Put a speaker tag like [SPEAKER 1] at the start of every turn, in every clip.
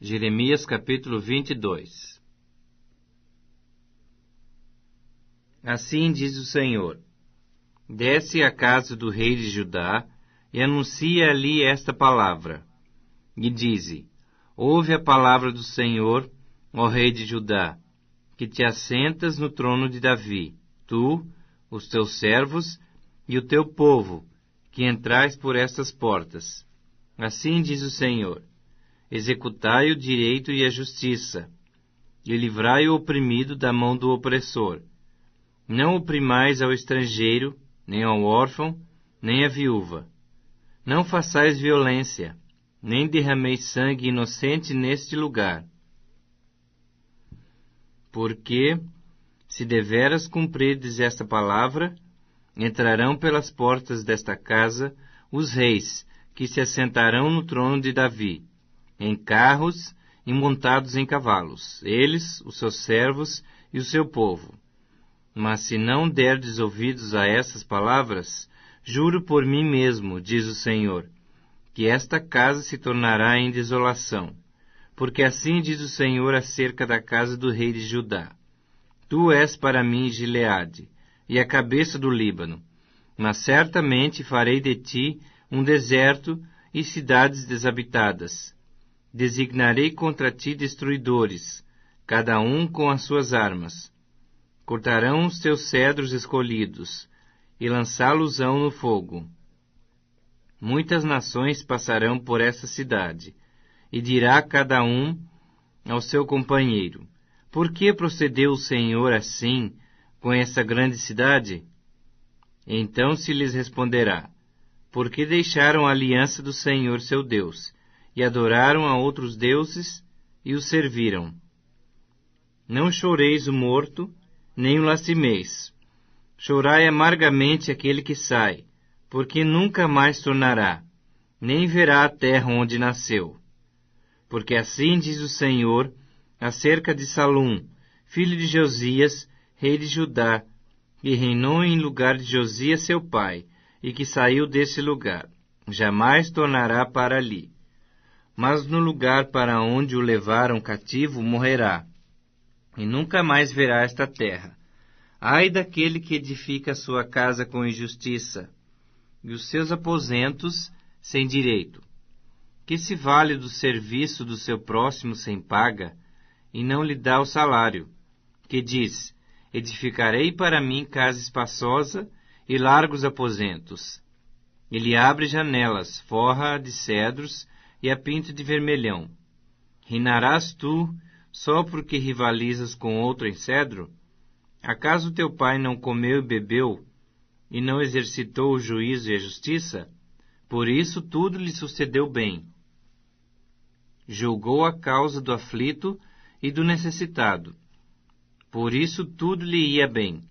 [SPEAKER 1] Jeremias capítulo 22. Assim diz o Senhor: Desce à casa do rei de Judá e anuncia ali esta palavra. E dize: Ouve a palavra do Senhor, ó rei de Judá, que te assentas no trono de Davi, tu, os teus servos e o teu povo, que entrais por estas portas. Assim diz o Senhor: Executai o direito e a justiça, e livrai o oprimido da mão do opressor. Não oprimais ao estrangeiro, nem ao órfão, nem à viúva. Não façais violência, nem derrameis sangue inocente neste lugar. Porque, se deveras cumprirdes esta palavra, entrarão pelas portas desta casa os reis, que se assentarão no trono de Davi, em carros e montados em cavalos, eles, os seus servos e o seu povo. Mas se não derdes ouvidos a essas palavras, juro por mim mesmo, diz o Senhor, que esta casa se tornará em desolação. Porque assim diz o Senhor acerca da casa do rei de Judá: Tu és para mim Gileade, e a cabeça do Líbano, mas certamente farei de ti um deserto e cidades desabitadas. Designarei contra ti destruidores, cada um com as suas armas. Cortarão os teus cedros escolhidos, e lançá-los-ão no fogo. Muitas nações passarão por essa cidade, e dirá cada um ao seu companheiro: Por que procedeu o Senhor assim com essa grande cidade? Então se lhes responderá: Porque deixaram a aliança do Senhor seu Deus, e adoraram a outros deuses, e os serviram. Não choreis o morto, nem o lastimeis. Chorai amargamente aquele que sai, porque nunca mais tornará, nem verá a terra onde nasceu. Porque assim diz o Senhor acerca de Salum, filho de Josias, rei de Judá, que reinou em lugar de Josias seu pai, e que saiu desse lugar. Jamais tornará para ali. Mas no lugar para onde o levaram cativo morrerá, e nunca mais verá esta terra. Ai daquele que edifica a sua casa com injustiça, e os seus aposentos sem direito. Que se vale do serviço do seu próximo sem paga, e não lhe dá o salário. Que diz: Edificarei para mim casa espaçosa e largos aposentos. Ele abre janelas, forra de cedros e a pinta de vermelhão. Reinarás tu, só porque rivalizas com outro em cedro? Acaso teu pai não comeu e bebeu, e não exercitou o juízo e a justiça? Por isso tudo lhe sucedeu bem. Julgou a causa do aflito e do necessitado. Por isso tudo lhe ia bem.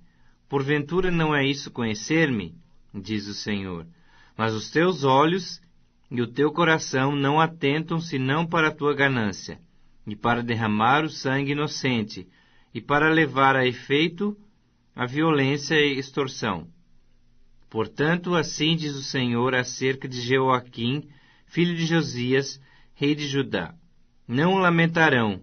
[SPEAKER 1] Porventura não é isso conhecer-me? Diz o Senhor. Mas os teus olhos e o teu coração não atentam senão para a tua ganância, e para derramar o sangue inocente, e para levar a efeito a violência e extorsão. Portanto, assim diz o Senhor acerca de Jeoaquim, filho de Josias, rei de Judá: Não o lamentarão,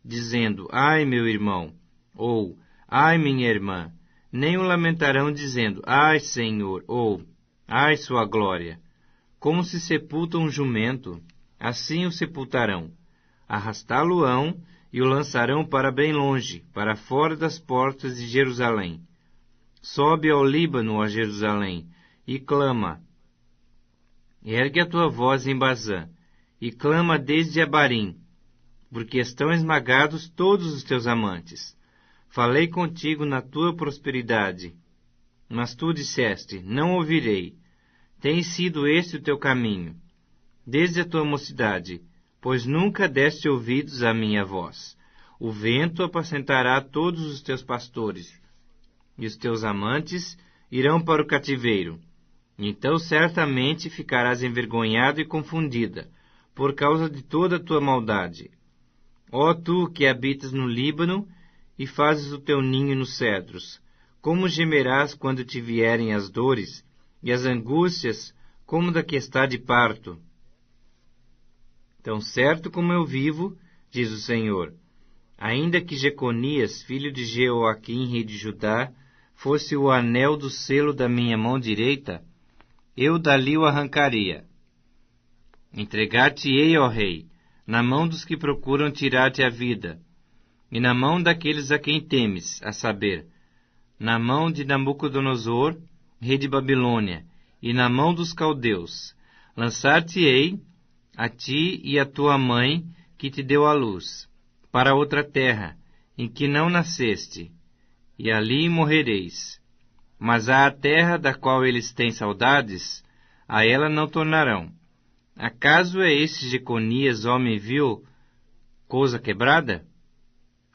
[SPEAKER 1] dizendo: Ai, meu irmão, ou Ai, minha irmã, nem o lamentarão dizendo: Ai, Senhor, ou Ai, sua glória. Como se sepulta um jumento, assim o sepultarão. Arrastá-lo-ão e o lançarão para bem longe, para fora das portas de Jerusalém. Sobe ao Líbano, ó Jerusalém, e clama. Ergue a tua voz em Bazã, e clama desde Abarim, porque estão esmagados todos os teus amantes. Falei contigo na tua prosperidade, mas tu disseste: Não ouvirei. Tem sido este o teu caminho, desde a tua mocidade, pois nunca deste ouvidos à minha voz. O vento apacentará todos os teus pastores, e os teus amantes irão para o cativeiro. Então certamente ficarás envergonhada e confundida, por causa de toda a tua maldade. Ó tu que habitas no Líbano e fazes o teu ninho nos cedros, como gemerás quando te vierem as dores, e as angústias como da que está de parto? Tão certo como eu vivo, diz o Senhor, ainda que Jeconias, filho de Jeoaquim, rei de Judá, fosse o anel do selo da minha mão direita, eu dali o arrancaria. Entregar-te-ei, ó rei, na mão dos que procuram tirar-te a vida, e na mão daqueles a quem temes, a saber, na mão de Nabucodonosor, rei de Babilônia, e na mão dos caldeus. Lançar-te-ei a ti e a tua mãe, que te deu à luz, para outra terra, em que não nasceste, e ali morrereis. Mas à terra da qual eles têm saudades, a ela não tornarão. Acaso é esse Jeconias homem vil, coisa quebrada?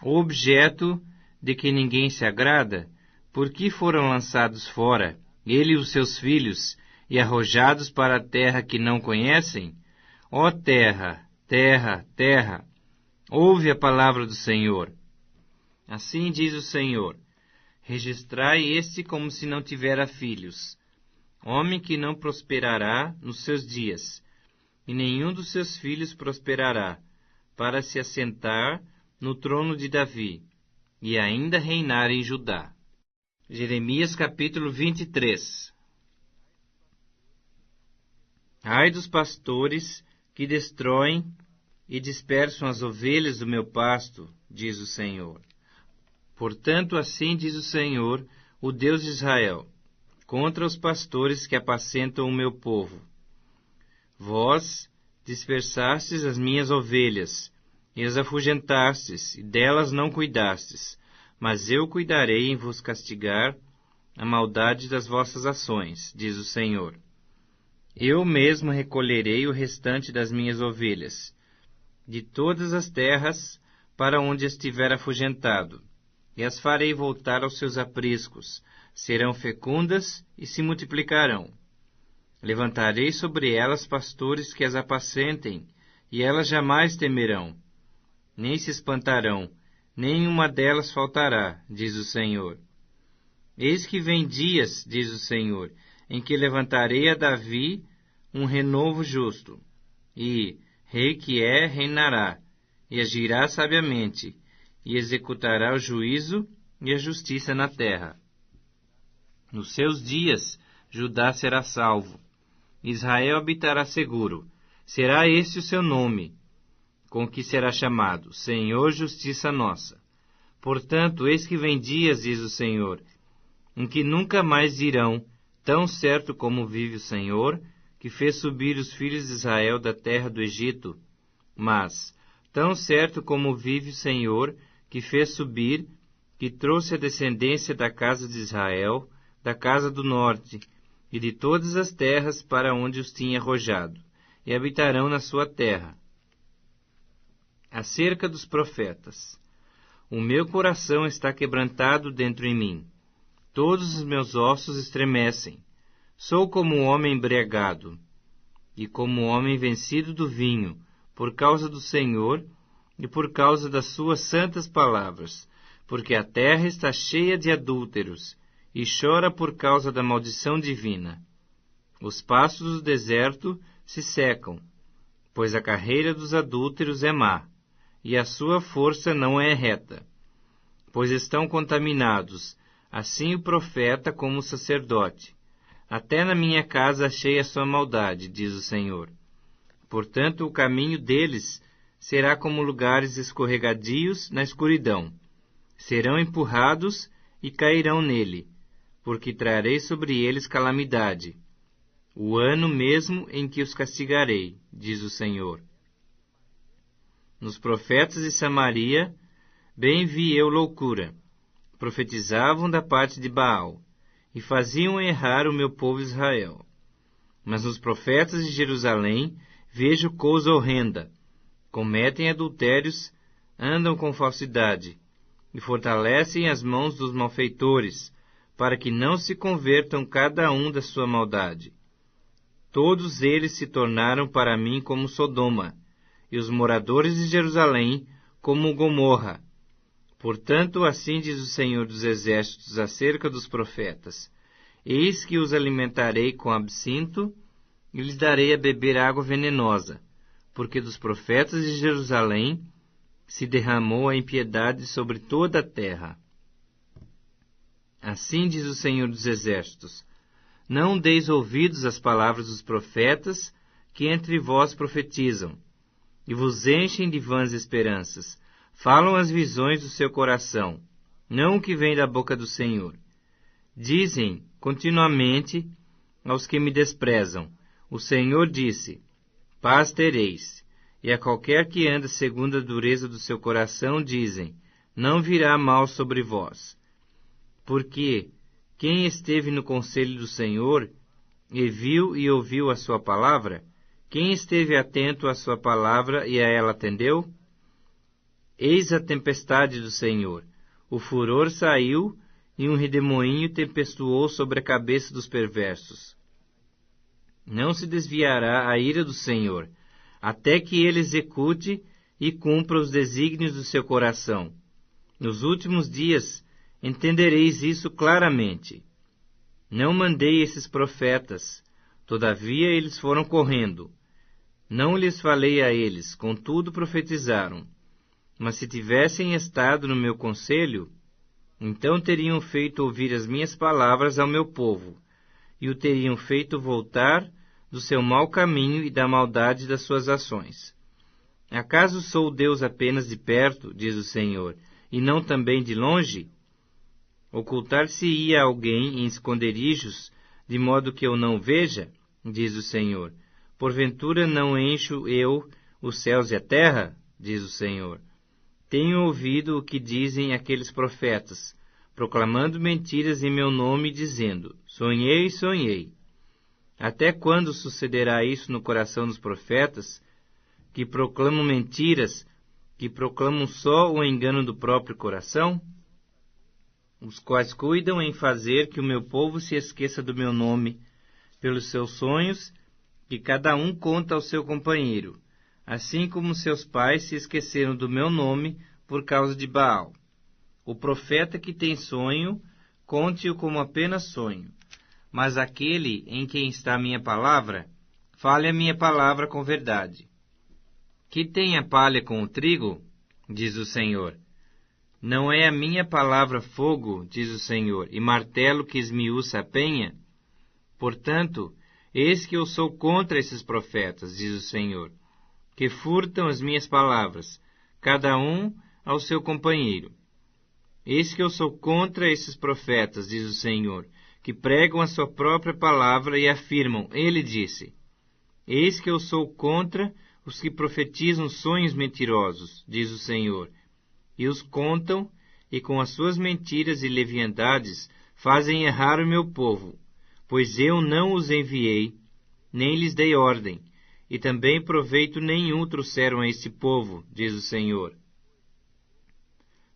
[SPEAKER 1] O objeto de que ninguém se agrada? Por que foram lançados fora, ele e os seus filhos, e arrojados para a terra que não conhecem? Ó terra, terra, terra, ouve a palavra do Senhor. Assim diz o Senhor: registrai este como se não tivera filhos, homem que não prosperará nos seus dias, e nenhum dos seus filhos prosperará, para se assentar no trono de Davi, e ainda reinar em Judá. Jeremias capítulo 23. Ai dos pastores que destroem e dispersam as ovelhas do meu pasto, diz o Senhor. Portanto, assim diz o Senhor, o Deus de Israel, contra os pastores que apacentam o meu povo. Vós dispersastes as minhas ovelhas, e as afugentastes, e delas não cuidastes, mas eu cuidarei em vos castigar a maldade das vossas ações, diz o Senhor. Eu mesmo recolherei o restante das minhas ovelhas, de todas as terras para onde estiver afugentado, e as farei voltar aos seus apriscos, serão fecundas e se multiplicarão. Levantarei sobre elas pastores que as apacentem, e elas jamais temerão, nem se espantarão, nenhuma delas faltará, diz o Senhor. Eis que vem dias, diz o Senhor, em que levantarei a Davi um renovo justo, e, rei que é, reinará, e agirá sabiamente, e executará o juízo e a justiça na terra. Nos seus dias, Judá será salvo, Israel habitará seguro, será esse o seu nome, com que será chamado, Senhor Justiça Nossa. Portanto, eis que vem dias, diz o Senhor, em que nunca mais dirão, tão certo como vive o Senhor, que fez subir os filhos de Israel da terra do Egito, mas, tão certo como vive o Senhor, que fez subir, que trouxe a descendência da casa de Israel, da casa do norte, e de todas as terras para onde os tinha arrojado, e habitarão na sua terra. Acerca dos profetas. O meu coração está quebrantado dentro em mim. Todos os meus ossos estremecem. Sou como um homem embriagado, e como um homem vencido do vinho, por causa do Senhor e por causa das suas santas palavras, porque a terra está cheia de adúlteros, e chora por causa da maldição divina. Os pastos do deserto se secam, pois a carreira dos adúlteros é má, e a sua força não é reta, pois estão contaminados, assim o profeta como o sacerdote. Até na minha casa achei a sua maldade, diz o Senhor. Portanto, o caminho deles será como lugares escorregadios na escuridão. Serão empurrados e cairão nele, porque trarei sobre eles calamidade, o ano mesmo em que os castigarei, diz o Senhor. Nos profetas de Samaria, bem vi eu loucura. Profetizavam da parte de Baal, e faziam errar o meu povo Israel. Mas nos profetas de Jerusalém vejo coisa horrenda. Cometem adultérios, andam com falsidade, e fortalecem as mãos dos malfeitores, para que não se convertam cada um da sua maldade. Todos eles se tornaram para mim como Sodoma, e os moradores de Jerusalém como Gomorra. Portanto, assim diz o Senhor dos Exércitos acerca dos profetas: eis que os alimentarei com absinto, e lhes darei a beber água venenosa, porque dos profetas de Jerusalém se derramou a impiedade sobre toda a terra. Assim diz o Senhor dos Exércitos: não deis ouvidos às palavras dos profetas que entre vós profetizam, e vos enchem de vãs esperanças. Falam as visões do seu coração, não o que vem da boca do Senhor. Dizem continuamente aos que me desprezam: o Senhor disse, paz tereis. E a qualquer que anda segundo a dureza do seu coração dizem, não virá mal sobre vós. Porque quem esteve no conselho do Senhor, e viu e ouviu a sua palavra, quem esteve atento à sua palavra e a ela atendeu? Eis a tempestade do Senhor. O furor saiu, e um redemoinho tempestuou sobre a cabeça dos perversos. Não se desviará a ira do Senhor, até que ele execute e cumpra os desígnios do seu coração. Nos últimos dias entendereis isso claramente. Não mandei esses profetas, todavia eles foram correndo. Não lhes falei a eles, contudo profetizaram. Mas se tivessem estado no meu conselho, então teriam feito ouvir as minhas palavras ao meu povo, e o teriam feito voltar do seu mau caminho e da maldade das suas ações. Acaso sou Deus apenas de perto, diz o Senhor, e não também de longe? Ocultar-se-ia alguém em esconderijos, de modo que eu não veja, diz o Senhor. Porventura não encho eu os céus e a terra, diz o Senhor. Tenho ouvido o que dizem aqueles profetas, proclamando mentiras em meu nome, dizendo, sonhei, sonhei. Até quando sucederá isso no coração dos profetas, que proclamam mentiras, que proclamam só o engano do próprio coração? Os quais cuidam em fazer que o meu povo se esqueça do meu nome, pelos seus sonhos, que cada um conta ao seu companheiro, assim como seus pais se esqueceram do meu nome por causa de Baal. O profeta que tem sonho, conte-o como apenas sonho. Mas aquele em quem está a minha palavra, fale a minha palavra com verdade. Que tem a palha com o trigo? Diz o Senhor. Não é a minha palavra fogo, diz o Senhor, e martelo que esmiuça a penha? Portanto, eis que eu sou contra esses profetas, diz o Senhor, que furtam as minhas palavras, cada um ao seu companheiro. Eis que eu sou contra esses profetas, diz o Senhor, que pregam a sua própria palavra e afirmam, ele disse. Eis que eu sou contra os que profetizam sonhos mentirosos, diz o Senhor, e os contam, e com as suas mentiras e leviandades fazem errar o meu povo, pois eu não os enviei, nem lhes dei ordem, e também proveito nenhum trouxeram a este povo, diz o Senhor.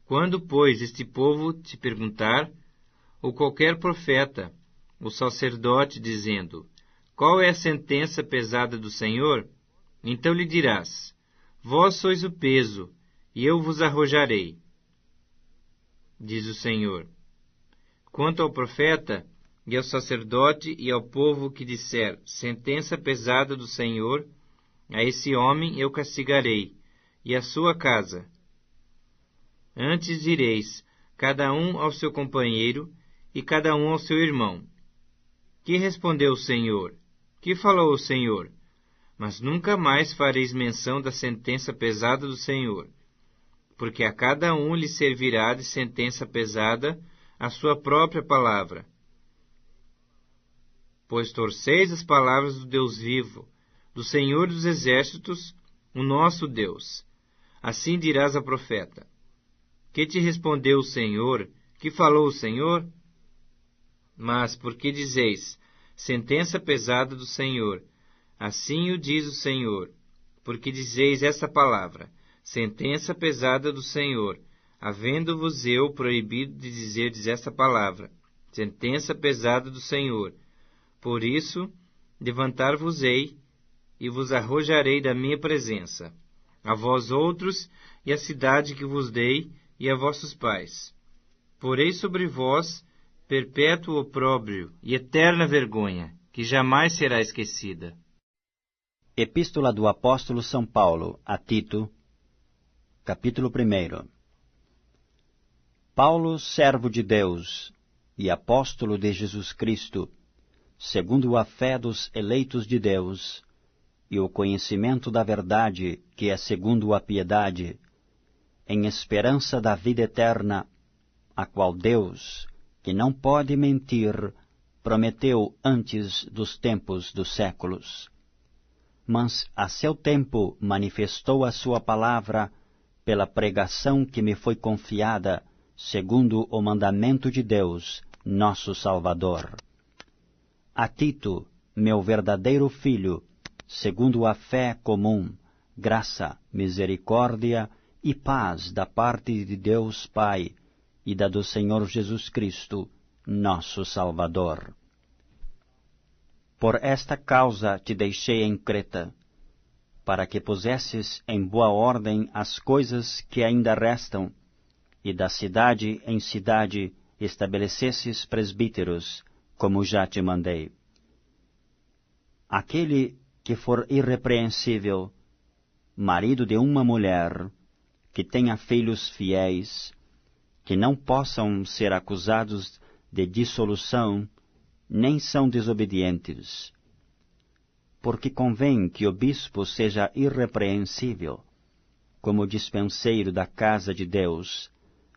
[SPEAKER 1] Quando, pois, este povo te perguntar, ou qualquer profeta, o sacerdote, dizendo, qual é a sentença pesada do Senhor? Então lhe dirás, vós sois o peso, e eu vos arrojarei, diz o Senhor. Quanto ao profeta, e ao sacerdote, e ao povo que disser, sentença pesada do Senhor, a esse homem eu castigarei, e a sua casa. Antes direis, cada um ao seu companheiro, e cada um ao seu irmão. Que respondeu o Senhor? Que falou o Senhor? Mas nunca mais fareis menção da sentença pesada do Senhor, porque a cada um lhe servirá de sentença pesada a sua própria palavra. Pois torceis as palavras do Deus vivo, do Senhor dos Exércitos, o nosso Deus. Assim dirás ao profeta, que te respondeu o Senhor? Que falou o Senhor? Mas porque dizeis, sentença pesada do Senhor, assim o diz o Senhor, porque dizeis esta palavra, sentença pesada do Senhor, havendo-vos eu proibido de dizerdes esta palavra, sentença pesada do Senhor. Por isso, levantar-vos-ei e vos arrojarei da minha presença, a vós outros e a cidade que vos dei e a vossos pais. Porei sobre vós perpétuo opróbrio e eterna vergonha, que jamais será esquecida.
[SPEAKER 2] Epístola do Apóstolo São Paulo a Tito, capítulo 1. Paulo, servo de Deus e apóstolo de Jesus Cristo, segundo a fé dos eleitos de Deus, e o conhecimento da verdade, que é segundo a piedade, em esperança da vida eterna, a qual Deus, que não pode mentir, prometeu antes dos tempos dos séculos. Mas a seu tempo manifestou a sua palavra pela pregação que me foi confiada, segundo o mandamento de Deus, nosso Salvador. A Tito, meu verdadeiro filho, segundo a fé comum, graça, misericórdia e paz da parte de Deus Pai e da do Senhor Jesus Cristo, nosso Salvador. Por esta causa te deixei em Creta, para que pusesses em boa ordem as coisas que ainda restam, e da cidade em cidade estabelecesses presbíteros, como já te mandei. Aquele que for irrepreensível, marido de uma mulher, que tenha filhos fiéis, que não possam ser acusados de dissolução, nem são desobedientes. Porque convém que o bispo seja irrepreensível, como dispenseiro da casa de Deus,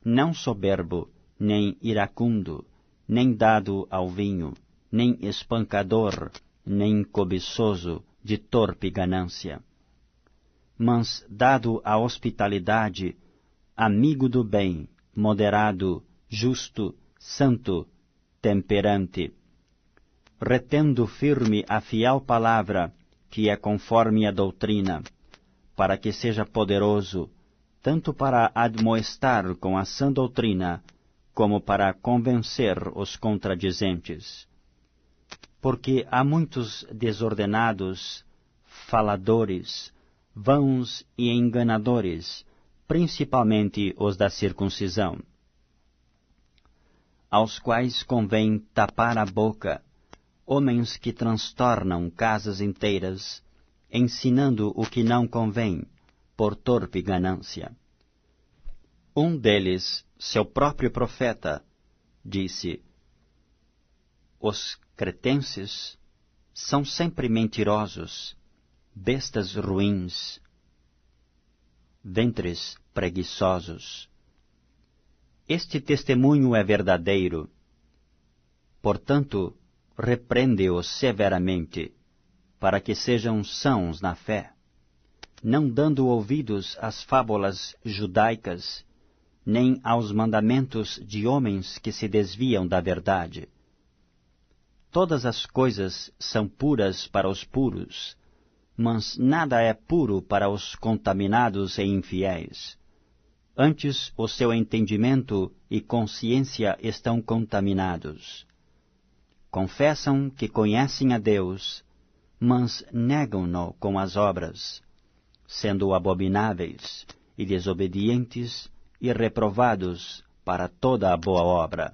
[SPEAKER 2] não soberbo, nem iracundo, nem dado ao vinho, nem espancador, nem cobiçoso de torpe ganância, mas dado à hospitalidade, amigo do bem, moderado, justo, santo, temperante, retendo firme a fiel palavra, que é conforme a doutrina, para que seja poderoso, tanto para admoestar com a sã doutrina, como para convencer os contradizentes. Porque há muitos desordenados, faladores, vãos e enganadores, principalmente os da circuncisão, aos quais convém tapar a boca, homens que transtornam casas inteiras, ensinando o que não convém, por torpe ganância. Um deles, seu próprio profeta, disse: os cretenses são sempre mentirosos, bestas ruins, ventres preguiçosos. Este testemunho é verdadeiro. Portanto, repreende-os severamente, para que sejam sãos na fé, não dando ouvidos às fábulas judaicas, nem aos mandamentos de homens que se desviam da verdade. Todas as coisas são puras para os puros, mas nada é puro para os contaminados e infiéis. Antes o seu entendimento e consciência estão contaminados. Confessam que conhecem a Deus, mas negam-no com as obras, sendo abomináveis e desobedientes e reprovados para toda a boa obra.